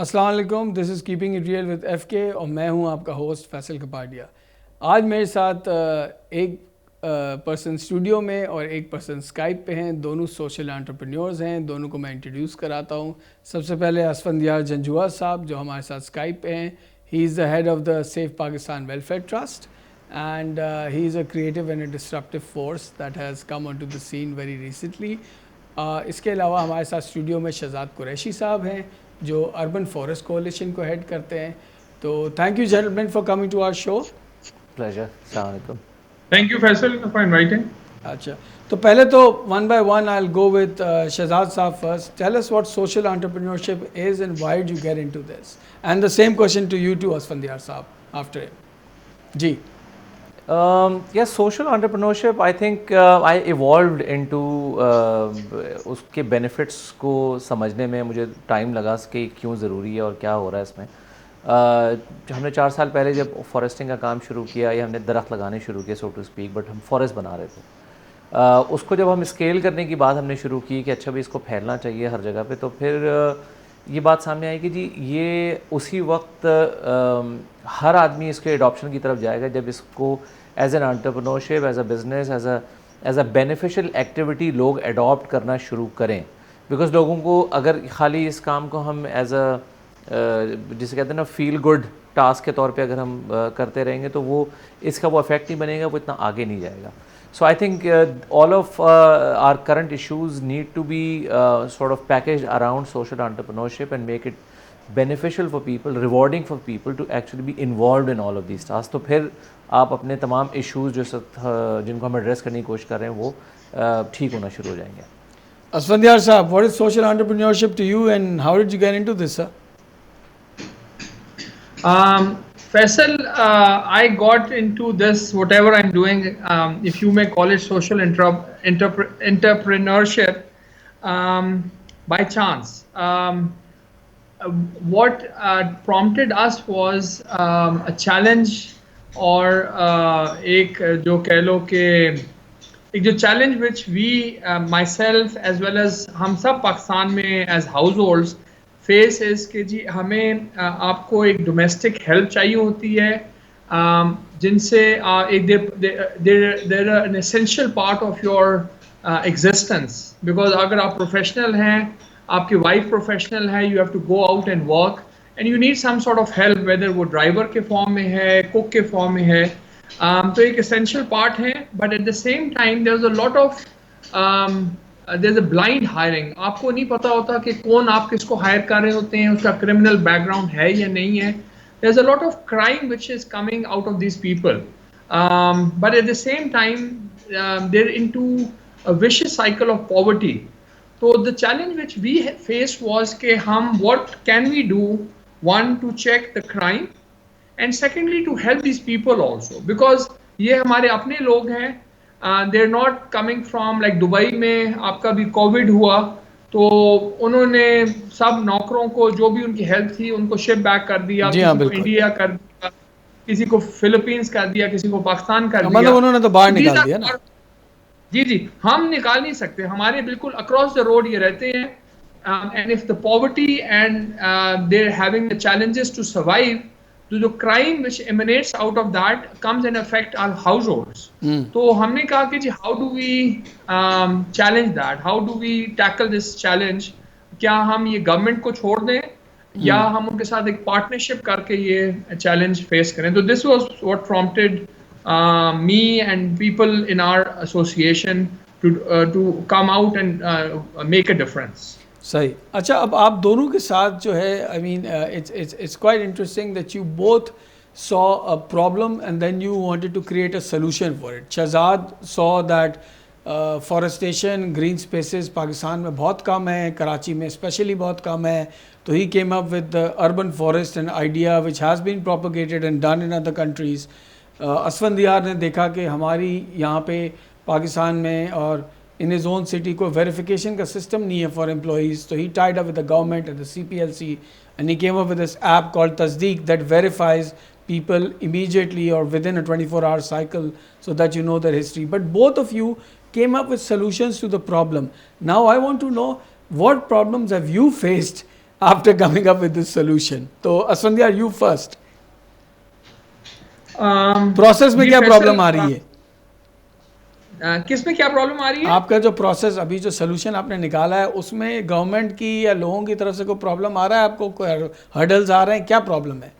अस्सलाम वालेकुम, this is keeping it real with FK और मैं हूं आपका होस्ट फैसल कपाडिया। आज मेरे साथ एक पर्सन स्टूडियो में और एक पर्सन स्काइप पे हैं। दोनों सोशल एंटरप्रेन्योर्स हैं। दोनों को मैं इंट्रोड्यूस कराता हूं। सबसे पहले असफंदियार जंजुआ साहब जो हमारे साथ स्काइप पे हैं। He is the head of the safe Pakistan welfare trust and he is a creative and a disruptive force that has come onto the scene very recently. इसके अलावा हमारे साथ स्टूडियो में शहजाद कुरैशी साहब हैं जो अर्बन फॉरेस्ट कोalition को हेड करते हैं। तो thank you gentleman for coming to our show. Pleasure. अस्सलाम वालेकुम। Thank you, Faisal, for inviting. अच्छा, तो पहले तो one by one I will go with Shahzad साहब first. Tell us what social entrepreneurship is and why did you get into this, and the same question to you too Asfandyar साहब after him. जी। Yes, social entrepreneurship, I think I evolved into उसके benefits को समझने में मुझे time लगा कि क्यों ज़रूरी है और क्या हो रहा है इसमें। हमने 4 साल पहले जब फॉरेस्टिंग का काम शुरू किया या हमने दरख्त लगाने शुरू किए, सो टू स्पीक, बट हम फॉरेस्ट बना रहे थे। उसको जब हम स्केल करने की बात हमने शुरू की कि अच्छा भी इसको फैलना चाहिए हर जगह पे, तो फिर ये बात सामने आई कि जी ये उसी वक्त हर आदमी इसके एडॉप्शन की तरफ जाएगा जब इसको as an entrepreneurship, as a business, as a beneficial activity लोग अडॉप्ट करना शुरू करें। बिकॉज लोगों को अगर खाली इस काम को हम एज अ जिसे कहते हैं ना फील गुड टास्क के तौर पे अगर हम करते रहेंगे तो वो इसका वो इफेक्ट नहीं बनेगा, वो इतना आगे नहीं जाएगा। So I think all of our current issues need to be sort of packaged around social entrepreneurship and make it beneficial for people, rewarding for people to actually be involved in all of these tasks. तो फिर आप अपने तमाम issues जो जिनको हम address करने की कोशिश कर रहे हैं वो ठीक होना शुरू हो जाएंगे। असफंदियार साहब, what is social entrepreneurship to you and how did you get into this, sir? Faisal, I got into this, whatever I'm doing, if you may call it social entrepreneurship, by chance. What prompted us was a challenge और एक जो कह लो कि एक जो challenge which we myself as well as हम सब पाकिस्तान में as households फेस इज कि जी हमें आपको एक डोमेस्टिक हेल्प चाहिए होती है जिनसे एक there an essential part of your existence. Because अगर आप प्रोफेशनल हैं, आपकी वाइफ प्रोफेशनल है, you have to go out and work and you need some sort of help, whether वो ड्राइवर के फॉर्म में है, कुक के फॉर्म में है। तो एक एसेंशियल पार्ट है, but at the same time there is a lot of there's a blind hiring. आपको नहीं पता होता कि कौन आप किसको हायर कर रहे होते हैं, उसका क्रिमिनल बैकग्राउंड है या नहीं है। There's a lot of crime which is coming out of these people, but at the same time they're into a vicious cycle of poverty. So the challenge which we faced was कि हम what can we do, one to check the crime and secondly to help these people also, because ये हमारे अपने लोग हैं। they're not coming from like Dubai में आपका भी कोविड हुआ तो उन्होंने सब नौकरों को जो भी उनकी हेल्प थी उनको शिप बैक कर दिया, किसी को इंडिया कर दिया, किसी को फिलीपींस कर दिया, किसी को पाकिस्तान कर दिया। मतलब उन्होंने तो बाहर निकाल दिया ना। जी, हम निकाल नहीं सकते, हमारे बिल्कुल अक्रॉस द रोड ये रहते हैं। And if the poverty and they are having the challenges to survive, जो crime which emanates out of that comes and affect our households. तो हमने कहा कि जी how do we challenge that, how do we tackle this challenge. क्या हम ये government को छोड़ दें या हम उनके साथ एक पार्टनरशिप करके ये चैलेंज फेस करें। तो this was what prompted me and people in our association to come out and make a difference. सही। अच्छा, अब आप दोनों के साथ जो है, I mean it's quite interesting that you both saw a problem and then you wanted to create a solution for it. Shahzad saw that forestation, green spaces Pakistan में बहुत कम है, कराची में स्पेशली बहुत कम है, तो he came up with the urban forest an idea which has been propagated and done in other countries. Asfandyar ने देखा कि हमारी यहाँ पे पाकिस्तान में और इन his own city कोई वेरिफिकेशन का सिस्टम नहीं है फॉर एम्प्लॉइज़, तो he tied up with the government and the CPLC and he came up with this app called Tasdeeq that verifies people immediately or within a 24-hour cycle so that you know their history. But both of you came up with solutions to the problem. Now I want to know what problems have you faced after coming up with this solution. तो असफंदिया, you first. Process में जी, क्या Faisal, problem आ रही है? किस में क्या problem आ रही है? आपका जो प्रोसेस अभी जो सोल्यूशन आपने निकाला है उसमें गवर्नमेंट की या लोगों की तरफ से कोई प्रॉब्लम आ रहा है आपको, कोई हर्डल्स आ रहे हैं, क्या प्रॉब्लम है?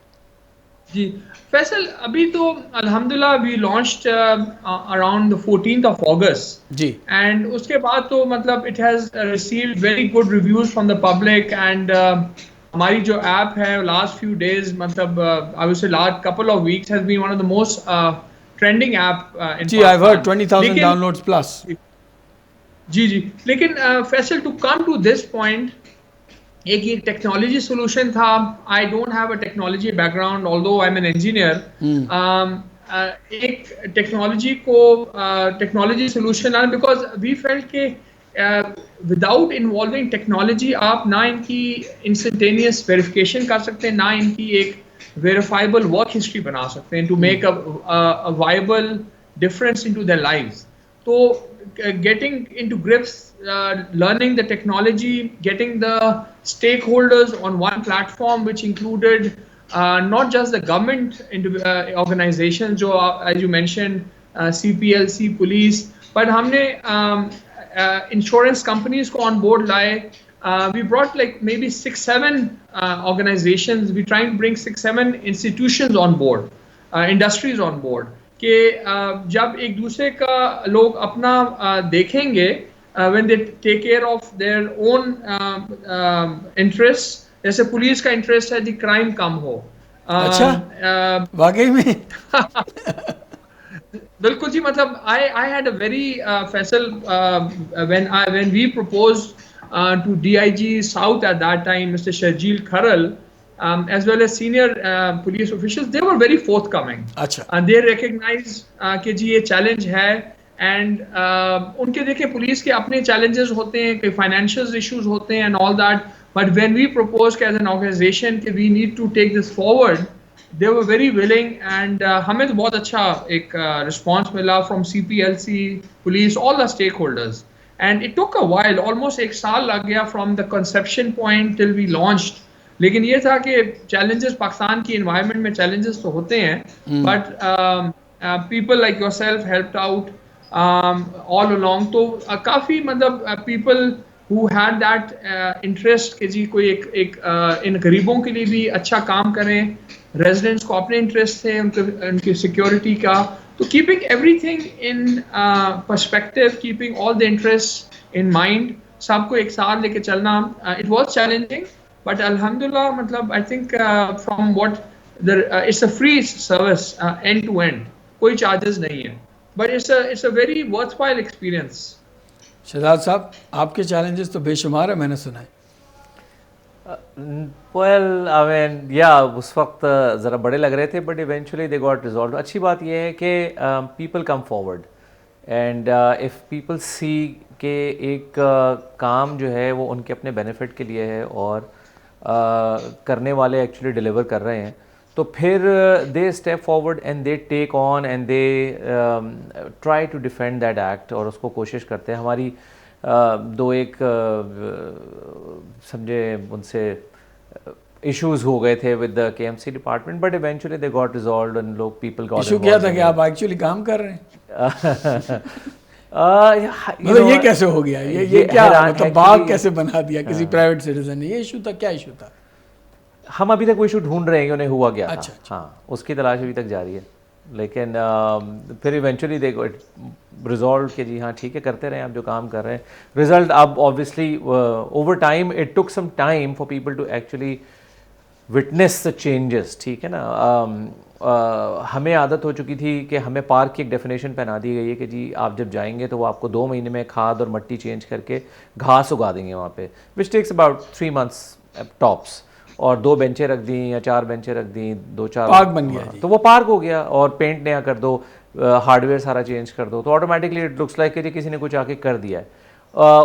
जी फैसल, अभी तो अल्हम्दुलिल्लाह we launched around the 14th of August जी. एंड उसके बाद तो मतलब it has received very good reviews from the public and हमारी जो ऐप है लास्ट फ्यू डेज मतलब I will say last couple of weeks has been one of the most trending app in जी, I heard 20,000 downloads plus. जी जी, लेकिन Faisal to come to this point, एक ये टेक्नोलॉजी सोल्यूशन था. I don't have a technology background although I am an engineer. एक technology solution आना because we felt के विदाउट इन्वॉल्विंग टेक्नोलॉजी आप ना इनकी इंस्टेंटेनियस वेरिफिकेशन कर सकते हैं, ना इनकी एक वेरीफाइबल वर्क हिस्ट्री बना सकते हैं to make a viable difference into their lives. तो getting into grips, learning the technology, getting the stakeholders on one platform, which included not just the government organizations, जो as you mentioned, CPLC, police, but हमने insurance companies को on board लाए. We brought like maybe 6-7 organizations. We trying to bring 6-7 institutions on board, industries on board. कि जब एक दूसरे का लोग अपना देखेंगे when they take care of their own interests, जैसे पुलिस का इंटरेस्ट है कि क्राइम कम हो. अच्छा, वाकई में? बिल्कुल जी, मतलब I had a very Faisal, when we proposed to DIG South at that time, Mr. Sharjeel Kharal, as well as senior police officials, they were very forthcoming. अच्छा. And they recognize कि जी ये challenge है and उनके देखे police के अपने challenges होते हैं, कई financial issues होते हैं and all that. But when we proposed as an organization कि we need to take this forward, they were very willing and हमें तो बहुत अच्छा एक response मिला from CPLC, police, all the stakeholders. And it took a while, almost एक साल लग गया from the conception point till we launched. लेकिन ये था कि challenges पाकिस्तान की environment में challenges तो होते हैं, but people like yourself helped out all along. तो काफ़ी मतलब people who had that interest कि जी कोई एक इन गरीबों के लिए भी अच्छा काम करें, residents को अपने interest थे उनकी security का. तो keeping everything in perspective, keeping all the interests in mind, सबको एक साथ लेके चलना, it was challenging. But Alhamdulillah, matlab, I think from what it's a free service end to end, कोई charges नहीं है, but it's a very worthwhile experience. Shahzad साहब, आपके challenges तो बेशुमार है, मैंने सुना है. Well, I mean, yeah, उस वक्त ज़रा बड़े लग रहे थे, but eventually they got resolved. अच्छी बात ये है कि people come forward and if people see कि एक काम जो है वो उनके अपने benefit के लिए है और करने वाले एक्चुअली डिलीवर कर रहे हैं, तो फिर they step forward and they take on and they try to defend that act और उसको कोशिश करते हैं. हमारी दो एक समझे उनसे इश्यूज हो गए थे with the KMC department, but eventually they got resolved and लोग पीपल गॉट. इशू क्या था कि आप एक्चुअली काम कर रहे हैं? मतलब ये कैसे हो गया? ये क्या मतलब बाग कैसे बना दिया किसी प्राइवेट सिटीजन ने? ये इशू था, क्या इशू था? हम अभी तक वो इशू ढूंढ रहे हैं कि उन्हें हुआ क्या था. अच्छा. हाँ, उसकी तलाश अभी तक जारी है, लेकिन फिर इवेंचुअली देखो रिजॉल्व कि जी हाँ ठीक है, करते रहे आप जो काम कर रहे हैं. रिजल्ट अब obviously over time it took some time for people to actually witness the changes. ठीक है ना. हमें आदत हो चुकी थी कि हमें पार्क की एक डेफिनेशन पहना दी गई है कि जी आप जब जाएंगे तो वो आपको 2 महीने में खाद और मट्टी चेंज करके घास उगा देंगे वहाँ पे, which takes about 3 months tops. और 2 बेंचें रख दी या 4 बेंचें रख दी, 2-4 पार्क बन गया जी. तो वो पार्क हो गया. और पेंट नया कर दो, हार्डवेयर सारा चेंज कर दो, तो ऑटोमेटिकली इट लुक्स लाइक कि किसी ने कुछ आके कर दिया है.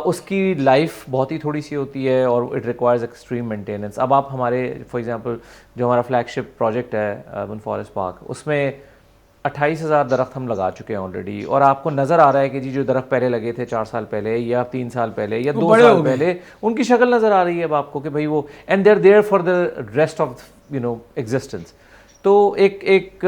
उसकी लाइफ बहुत ही थोड़ी सी होती है और इट रिक्वायर्स एक्सट्रीम मेंटेनेंस. अब आप हमारे फॉर एग्जांपल जो हमारा फ्लैगशिप प्रोजेक्ट है अर्बन फॉरेस्ट पार्क, उसमें 28,000 दरख्त हम लगा चुके हैं ऑलरेडी, और आपको नज़र आ रहा है कि जी जो दरख्त पहले लगे थे 4 साल पहले या 3 साल पहले या वो 2 बड़े साल हो गए। पहले, उनकी शक्ल नज़र आ रही है अब आपको कि भाई वो, and they are there for the rest of existence. तो एक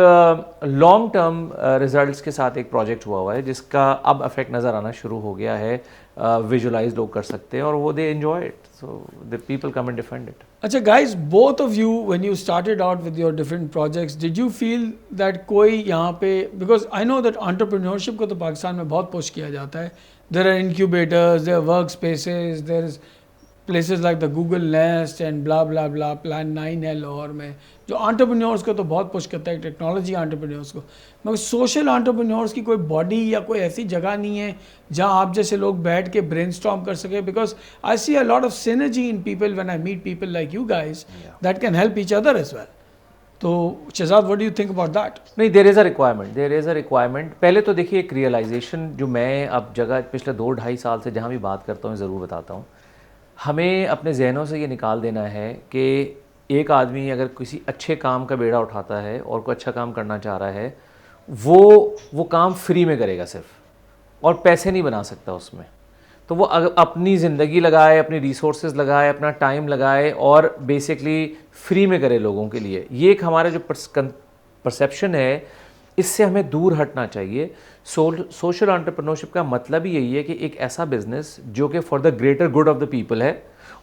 लॉन्ग टर्म रिजल्ट्स के साथ एक प्रोजेक्ट हुआ है जिसका अब इफेक्ट नज़र आना शुरू हो गया है, विजुलाइज लोग कर सकते हैं और वो they enjoy it, so the people come and defend it. अच्छा guys, both of you when you started out with your different projects, did you feel that कोई यहाँ पे, because I know that entrepreneurship को तो पाकिस्तान में बहुत push किया जाता है, there are incubators, there are work spaces, there is places like the Google Nest and blah blah blah, Plan 9 है लाहौर में, जो entrepreneurs को तो बहुत पुश करता है, टेक्नोलॉजी entrepreneurs को, मगर सोशल entrepreneurs की कोई बॉडी या कोई ऐसी जगह नहीं है जहाँ आप जैसे लोग बैठ के brainstorm कर सके, because I see a lot of synergy in people when I meet people like you guys that can help each other as well. तो Shahzad, what do you think about that? नहीं, देयर इज़ अ रिक्वायरमेंट। पहले तो देखिए एक realisation जो मैं अब जगह पिछले 2-2.5 साल से जहाँ भी बात करता हूँ ज़रूर बताता हूँ, हमें अपने जहनों से ये निकाल देना है कि एक आदमी अगर किसी अच्छे काम का बेड़ा उठाता है और कोई अच्छा काम करना चाह रहा है, वो काम फ्री में करेगा सिर्फ, और पैसे नहीं बना सकता उसमें। तो वो अपनी ज़िंदगी लगाए, अपनी रिसोर्सेज लगाए, अपना टाइम लगाए और बेसिकली फ्री में करे लोगों के लिए। ये एक हमारा जो परसेप्शन है, इससे हमें दूर हटना चाहिए। सोशल एंटरप्रेन्योरशिप का मतलब ही यही है कि एक ऐसा बिजनेस जो कि for the greater good of the people है,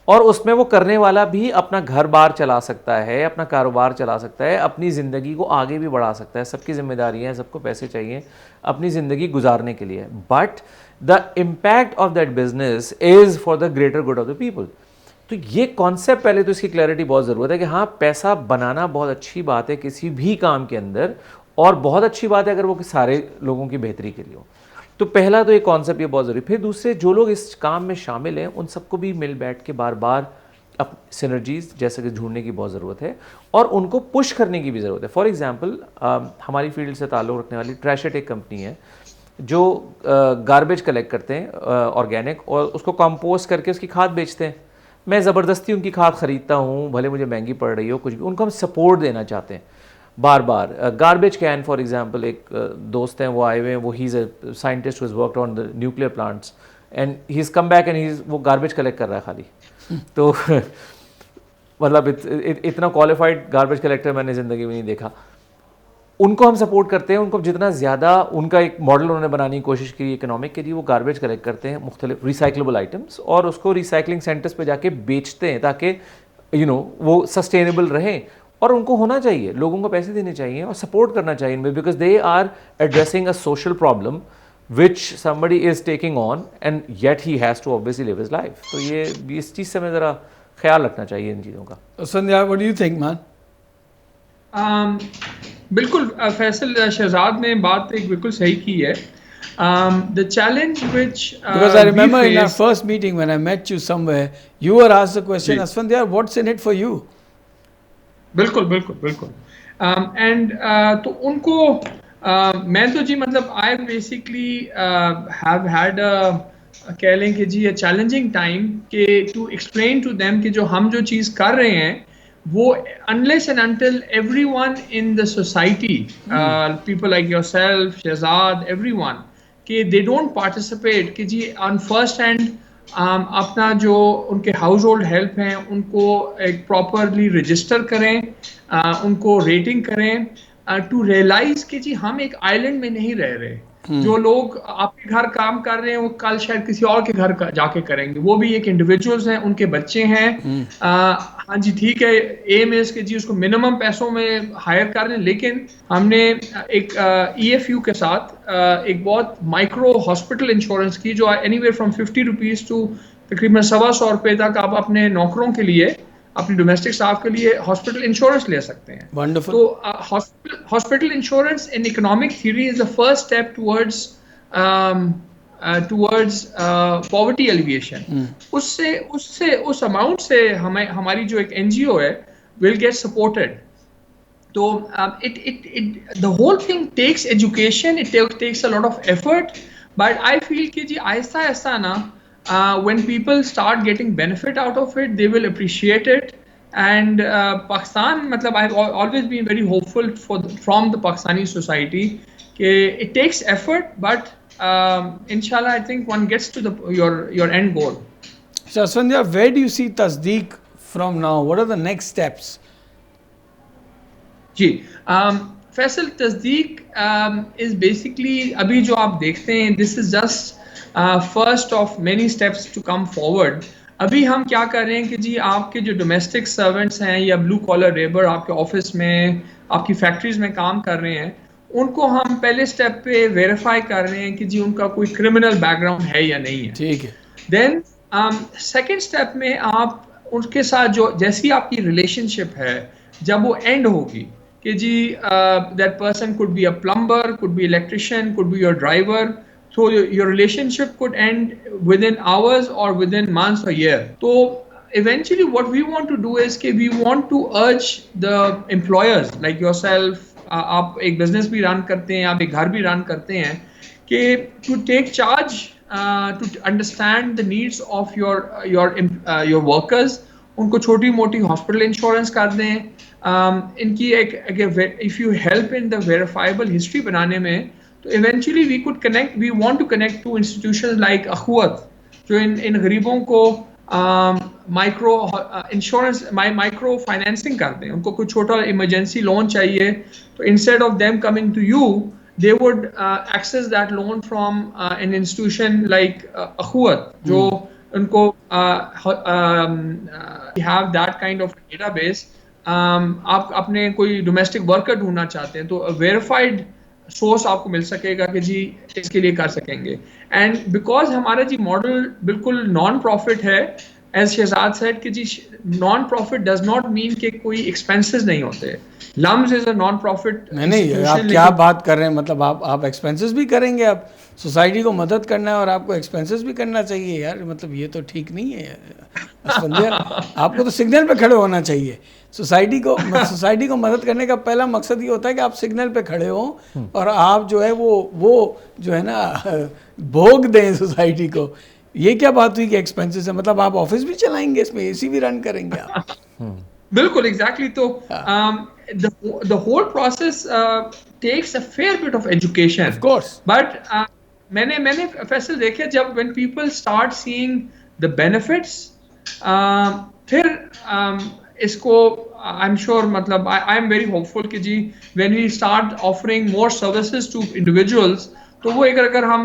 और उसमें वो करने वाला भी अपना घर बार चला सकता है, अपना कारोबार चला सकता है, अपनी ज़िंदगी को आगे भी बढ़ा सकता है। सबकी जिम्मेदारियाँ हैं, सबको पैसे चाहिए अपनी ज़िंदगी गुजारने के लिए, but the impact of that business is for the greater good of the people. तो ये कॉन्सेप्ट, पहले तो इसकी क्लैरिटी बहुत ज़रूरत है कि हाँ, पैसा बनाना बहुत अच्छी बात है किसी भी काम के अंदर, और बहुत अच्छी बात है अगर वो सारे लोगों की बेहतरी के लिए हो। तो पहला तो ये कॉन्सेप्ट ये बहुत ज़रूरी। फिर दूसरे, जो लोग इस काम में शामिल हैं उन सबको भी मिल बैठ के बार बार अब सिनर्जीज जैसे कि ढूंढने की बहुत ज़रूरत है, और उनको पुश करने की भी ज़रूरत है। फॉर एग्जांपल, हमारी फील्ड से ताल्लुक़ रखने वाली ट्रैशेट एक कंपनी है जो गार्बेज कलेक्ट करते हैं ऑर्गेनिक, और उसको कंपोस्ट करके उसकी खाद बेचते हैं। मैं ज़बरदस्ती उनकी खाद ख़रीदता हूँ, भले मुझे महंगी पड़ रही हो, कुछ भी, उनको हम सपोर्ट देना चाहते हैं बार बार। गार्बेज कैन फॉर एग्जांपल, एक दोस्त हैं वो आए हुए हैं, वो he is a scientist who has worked on the nuclear plants and he is come back and वो गार्बेज कलेक्ट कर रहा है खाली। तो मतलब इतना क्वालिफाइड गार्बेज कलेक्टर मैंने ज़िंदगी में नहीं देखा। उनको हम सपोर्ट करते हैं, उनको जितना ज़्यादा, उनका एक मॉडल उन्होंने बनाने की कोशिश की इकोनॉमिक के लिए, वो गार्बेज कलेक्ट करते हैं मुख्तलिफ रिसाइक्लेबल आइटम्स, और उसको रिसाइकलिंग सेंटर्स पे जाके बेचते हैं ताकि वो सस्टेनेबल रहें। और उनको होना चाहिए, लोगों को पैसे देने चाहिए और सपोर्ट करना चाहिए इनमें, because they are addressing a social problem which somebody is taking on and yet he has to obviously live his life. तो ये इस चीज़ से हमें ज़रा ख्याल रखना चाहिए इन चीज़ों का। Sandhya, what do you think man? बिल्कुल, फैसल शहजाद ने बात एक बिल्कुल सही की है। The challenge which Because I remember we in our face, first meeting when I met you somewhere, you were asked the question, ji. Asfandyar, what's in it for you? बिल्कुल बिल्कुल बिल्कुल। एंड तो उनको मैं तो जी मतलब आई बेसिकली हैव हैड कह लें कि जी चैलेंजिंग टाइम के टू एक्सप्लेन टू देम कि जो हम जो चीज़ कर रहे हैं वो unless and until everyone in the society, people like yourself, Shahzad, everyone, कि दे डोंट पार्टिसिपेट, कि जी ऑन फर्स्ट हैंड अपना जो उनके हाउस होल्ड हेल्प हैं उनको एक प्रॉपरली रजिस्टर करें, उनको रेटिंग करें, टू रियलाइज कि जी हम एक आइलैंड में नहीं रह रहे। जो लोग आपके घर काम कर रहे हैं वो कल शायद किसी और के घर जाके करेंगे, वो भी एक इंडिविजुअल्स हैं, उनके बच्चे हैं। हाँ जी ठीक है, एम है कि जी उसको मिनिमम पैसों में हायर कर रहे हैं, लेकिन हमने एक EFU के साथ एक बहुत माइक्रो हॉस्पिटल इंश्योरेंस की जो एनीवेयर फ्रॉम 50 रुपीज़ टू तकरीबन 125 रुपये तक आप अपने नौकरों के लिए, अपनी डोमेस्टिक स्टाफ के लिए हॉस्पिटल इंश्योरेंस ले सकते हैं। Wonderful. तो hospital insurance in economic theory is the first step towards poverty alleviation. उससे उस अमाउंट से हमारी जो एक NGO है विल गेट सपोर्टेड। तो the whole thing takes education, it takes a lot of effort, but I feel कि जी आहिस्ता आहिस्ता ना when people start getting benefit out of it, they will appreciate it, And Pakistan, matlab, I've always been very hopeful from the Pakistani society. It takes effort, but inshallah, I think one gets to your end goal. So Asfandyar, where do you see Tasdeeq from now? What are the next steps? जी फैसल तस्दीक is basically अभी जो आप देखते हैं this is just first of many steps to come forward. अभी हम क्या कर रहे हैं कि जी आपके जो डोमेस्टिक सर्वेंट्स हैं या ब्लू कॉलर लेबर आपके ऑफिस में आपकी फैक्ट्रीज में काम कर रहे हैं उनको हम पहले स्टेप पे वेरीफाई कर रहे हैं कि जी उनका कोई क्रिमिनल बैकग्राउंड है या नहीं है. ठीक है. देन सेकेंड स्टेप में आप उनके साथ जो जैसी आपकी रिलेशनशिप है जब वो एंड होगी कि जी that person could be a plumber, could be electrician, could be your driver, so your relationship could end within hours or within months or year. So eventually what we want to do is कि we want to urge the employers like yourself, आप एक business भी run करते हैं, आप एक घर भी run करते हैं, कि to take charge, to understand the needs of your workers, उनको छोटी मोटी हॉस्पिटल इंश्योरेंस कर दें, इनकी एक if you help in the verifiable history बनाने में, तो eventually we could connect, we want to connect to institutions like Akhuwat जो इन गरीबों को माइक्रो इंश्योरेंस माइक्रो फाइनेंसिंग करते हैं. उनको कुछ छोटा इमरजेंसी लोन चाहिए तो instead of them coming to you they would access that loan from an institution like Akhuwat, जो उनको have that kind of database. आप अपने कोई डोमेस्टिक वर्कर ढूंढना चाहते हैं तो वेरीफाइड सोर्स आपको मिल सकेगा कि जी इसके लिए कर सकेंगे. एंड बिकॉज हमारा जी मॉडल बिल्कुल नॉन प्रॉफिट है, एज शहजाद सेड कि जी non profit does not mean कि कोई एक्सपेंसेस नहीं होते. LUMS is a non profit. नहीं, आप क्या बात कर रहे हैं, मतलब आप एक्सपेंसेस भी करेंगे, आप सोसाइटी को मदद करना है और आपको एक्सपेंसेस भी करना चाहिए यार, मतलब ये तो ठीक नहीं है. आपको तो सिग्नल पे खड़े होना चाहिए. सोसाइटी को मदद करने का पहला मकसद ये होता है कि आप सिग्नल पे खड़े हो और आप जो है वो जो है ना भोग दें सोसाइटी को. ये क्या बात हुई कि एक्सपेंसेस है, मतलब आप ऑफिस भी चलाएंगे, इसमें एसी भी रन करेंगे आप. बिल्कुल एग्जैक्टली. तो the whole process takes a fair bit of education, of course, but मैंने फैसल देखे जब when people start seeing the benefits, फिर इसको I'm sure, मतलब I am very hopeful कि जी when we start offering more services to individuals, तो वो अगर हम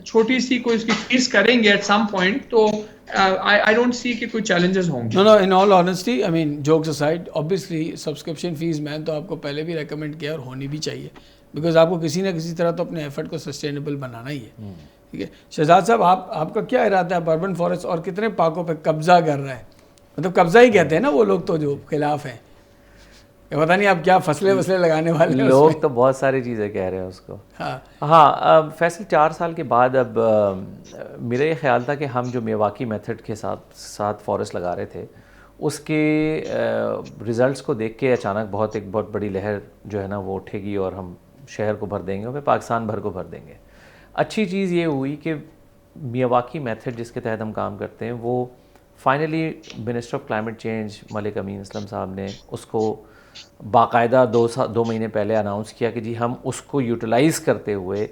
छोटी सी कोई इसकी फीस करेंगे at some point, तो I don't see कि कोई challenges होंगे. No, in all honesty, I mean jokes aside, obviously subscription fees मैंने तो आपको पहले भी recommend किया और होनी भी चाहिए, because आपको किसी ना किसी तरह तो अपने effort को sustainable बनाना ही है. ठीक है शहजाद साहब, आपका क्या इरादा है अर्बन फॉरेस्ट और कितने पार्कों पे कब्जा कर रहा है? मतलब कब्जा ही कहते हैं ना वो लोग तो जो खिलाफ हैं, पता नहीं आप क्या फसलें लगाने वाले हैं. लोग तो बहुत सारी चीज़ें कह रहे हैं उसको. हाँ फैसल 4 साल के बाद अब मेरा ये ख्याल था कि हम जो मेवाकी मेथड के साथ फॉरेस्ट लगा रहे थे उसके रिज़ल्ट्स को देख के अचानक एक बहुत बड़ी लहर जो है ना वो उठेगी और हम शहर को भर देंगे और फिर पाकिस्तान भर को भर देंगे. अच्छी चीज़ ये हुई कि मेवाकी मेथड जिसके तहत हम काम करते हैं वो finally minister of climate change Malik Amin Aslam sahab ने उसको बाकायदा 2 महीने पहले अनाउंस किया कि जी हम उसको यूटिलाइज़ करते हुए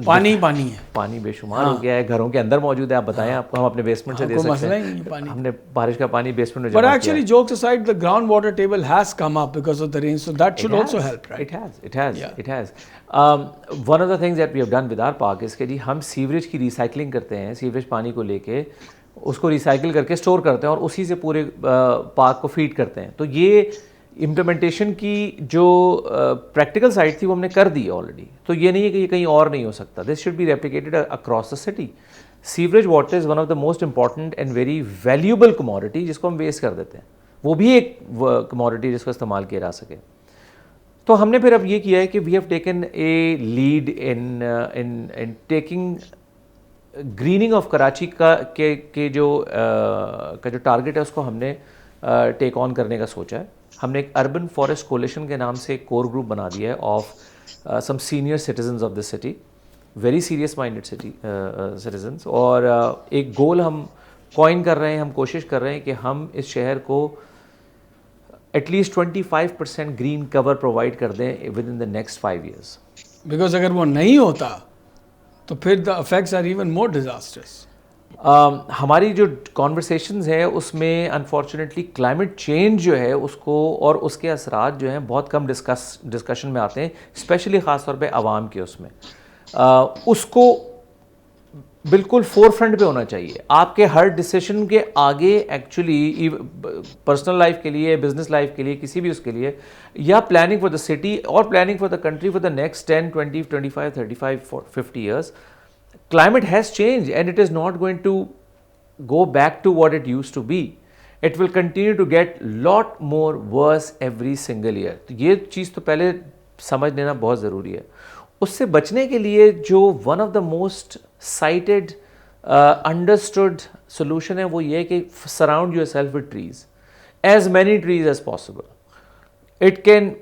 पानी है, पानी बेशुमार हो गया है, घरों के अंदर मौजूद है. आप बताएं, आपको हम अपने बेसमेंट से दे सकते हैं. हमने बारिश का पानी बेसमेंट में जमा किया. But actually jokes aside, the groundwater table has come up because of the rain, so that should also help, right? It has. One of the things that we have done with our park is कि जी हम sewerage की recycling करते हैं. Sewerage पानी को लेके उसको recycle करके स्टोर करते हैं और उसी से पूरे पार्क को फीड करते हैं. तो ये इम्प्लीमेंटेशन की जो प्रैक्टिकल साइड थी वो हमने कर दी ऑलरेडी. तो ये नहीं है कि ये कहीं और नहीं हो सकता. This should be replicated across the city. Sewerage water is one of the most important and very valuable commodity जिसको हम वेस्ट कर देते हैं. वो भी एक कमोडिटी जिसको इस्तेमाल किया जा सके. तो हमने फिर अब ये किया है कि we have taken a lead in taking greening of Karachi के जो टारगेट है उसको हमने टेक ऑन करने का सोचा है. हमने एक अर्बन फॉरेस्ट कोलिशन के नाम से एक कोर ग्रुप बना दिया है of some senior citizens of the city, very serious minded citizens. और एक गोल हम कॉइन कर रहे हैं, हम कोशिश कर रहे हैं कि हम इस शहर को एटलीस्ट 25% ग्रीन कवर प्रोवाइड कर दें within the next 5 years. Because अगर वो नहीं होता तो फिर the effects are even more disasters. हमारी जो कॉन्वर्सेशंस है उसमें अनफॉर्चुनेटली क्लाइमेट चेंज जो है उसको और उसके असरात जो हैं बहुत कम डिस्कशन में आते हैं, स्पेशली ख़ास तौर पे आवाम के उसमें. उसको बिल्कुल फोर फ्रंट पे होना चाहिए. आपके हर डिसीजन के आगे एक्चुअली पर्सनल लाइफ के लिए, बिजनेस लाइफ के लिए, किसी भी उसके लिए, या प्लानिंग फॉर द सिटी और planning for the country for the next 10, 20, 25, 35, 50 years, climate has changed and it is not going to go back to what it used to be. It will continue to get lot more worse every single year. तो ये चीज़ तो पहले समझ लेना बहुत ज़रूरी है. उससे बचने के लिए जो one of the most cited, understood solution है वो ये है कि surround yourself with trees, as many trees as possible. It can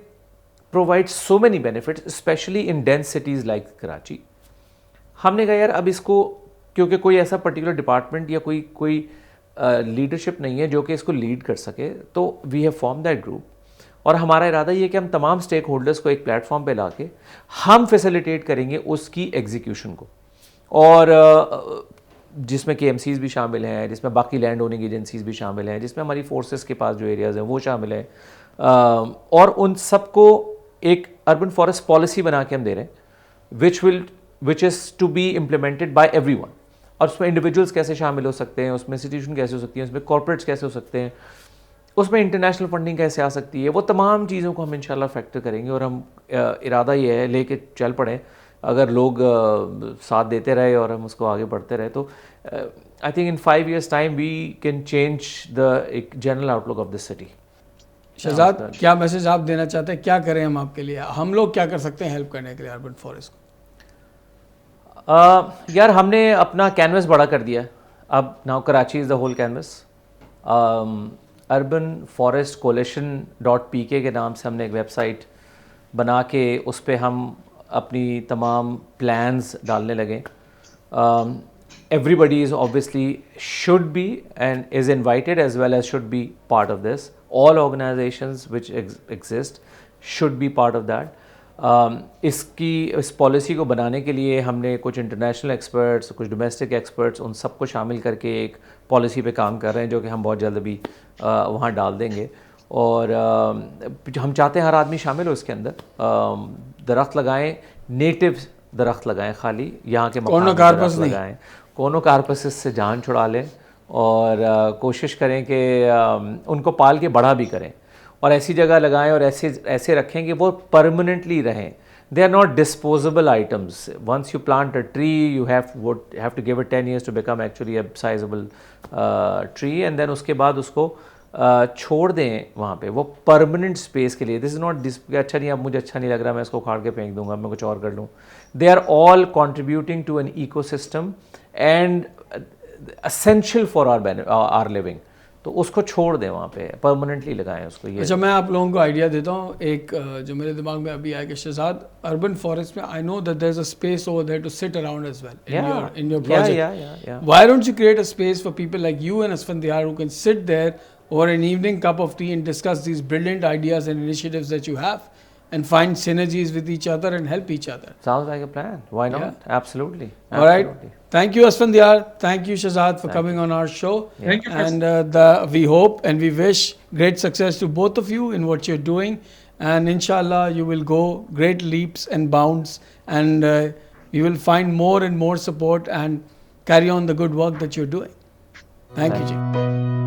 provide so many benefits, especially in dense cities like Karachi. हमने कहा यार अब इसको, क्योंकि कोई ऐसा पर्टिकुलर डिपार्टमेंट या कोई लीडरशिप नहीं है जो कि इसको लीड कर सके, तो we have form that group. और हमारा इरादा ये है कि हम तमाम स्टेक होल्डर्स को एक प्लेटफॉर्म पे ला के हम फैसिलिटेट करेंगे उसकी एग्जीक्यूशन को. और जिसमें KMCs भी शामिल हैं, जिसमें बाकी लैंड ओनिंग एजेंसीज भी शामिल हैं, जिसमें हमारी फोर्सेस के पास जो एरियाज़ हैं वो शामिल हैं, और उन सबको एक अर्बन फॉरेस्ट पॉलिसी बना के हम दे रहे हैं which is to be implemented by everyone. और उसमें इंडिविजुअल्स कैसे शामिल हो सकते हैं, उसमें इंस्टीट्यूशन कैसे हो सकती हैं, उसमें कॉर्पोरेट्स कैसे हो सकते हैं, उसमें इंटरनेशनल फंडिंग कैसे आ सकती है, वो तमाम चीज़ों को हम इंशाल्लाह फैक्टर करेंगे. और हम इरादा ये है लेके चल पड़े, अगर लोग साथ देते रहे और हम उसको आगे बढ़ते रहे तो I think in 5 years time we can change the एक general outlook of this city. Shahzad, क्या मैसेज आप देना चाहते हैं? क्या करें हम आपके लिए? हम लोग क्या कर सकते हैं हेल्प करने के लिए अर्बन फॉरेस्ट को? यार हमने अपना कैनवस बड़ा कर दिया है. अब now Karachi is the whole canvas. Urban forest coalition के नाम से हमने एक वेबसाइट बना के उस पर हम अपनी तमाम प्लान्स डालने लगे. Everybody is obviously should be and is invited as well as should be part of this. All organisations which exist should be part of that. इस पॉलिसी को बनाने के लिए हमने कुछ इंटरनेशनल एक्सपर्ट्स, कुछ डोमेस्टिक एक्सपर्ट्स, उन सबको शामिल करके एक पॉलिसी पे काम कर रहे हैं जो कि हम बहुत जल्द अभी वहाँ डाल देंगे. और हम चाहते हैं हर आदमी शामिल हो इसके अंदर. दरख्त लगाएं, नेटिव दरख्त लगाएं, खाली यहाँ के कोनोकार्पस नहीं लगाएं. कोनोकार्पस से जान छुड़ा लें और कोशिश करें कि उनको पाल के बड़ा भी करें और ऐसी जगह लगाएं और ऐसे रखें कि वो परमानेंटली रहें. They are not disposable items. Once you plant a tree you have to give it 10 years to become actually a sizeable tree, and then उसके बाद उसको छोड़ दें वहाँ पे, वो परमानेंट स्पेस के लिए. दिस इज़ नॉट अच्छा नहीं, अब मुझे अच्छा नहीं लग रहा, मैं इसको उखाड़ के फेंक दूंगा, मैं कुछ और कर लूँ. They are all contributing to an ecosystem and essential for our living. तो उसको छोड़ दें वहाँ पे, परमानेंटली लगाएं उसको. ये अच्छा, मैं आप लोगों को आइडिया देता हूँ एक जो मेरे दिमाग में अभी आया कि शहजाद, अर्बन फॉरेस्ट में I know that there is a space over there to sit around as well in your project. Yeah. Why don't you create a space for people like you and Asfandiar who can sit there over an evening cup of tea and discuss these brilliant ideas and initiatives that you have and find synergies with each other and help each other. Sounds like a plan. Why not? Yeah. Absolutely. All right. Thank you, Asfandiar. Thank you, Shahzad, for coming on our show. Thank you. And we hope and we wish great success to both of you in what you're doing. And inshallah, you will go great leaps and bounds. And you will find more and more support and carry on the good work that you're doing. Thank you, Ji.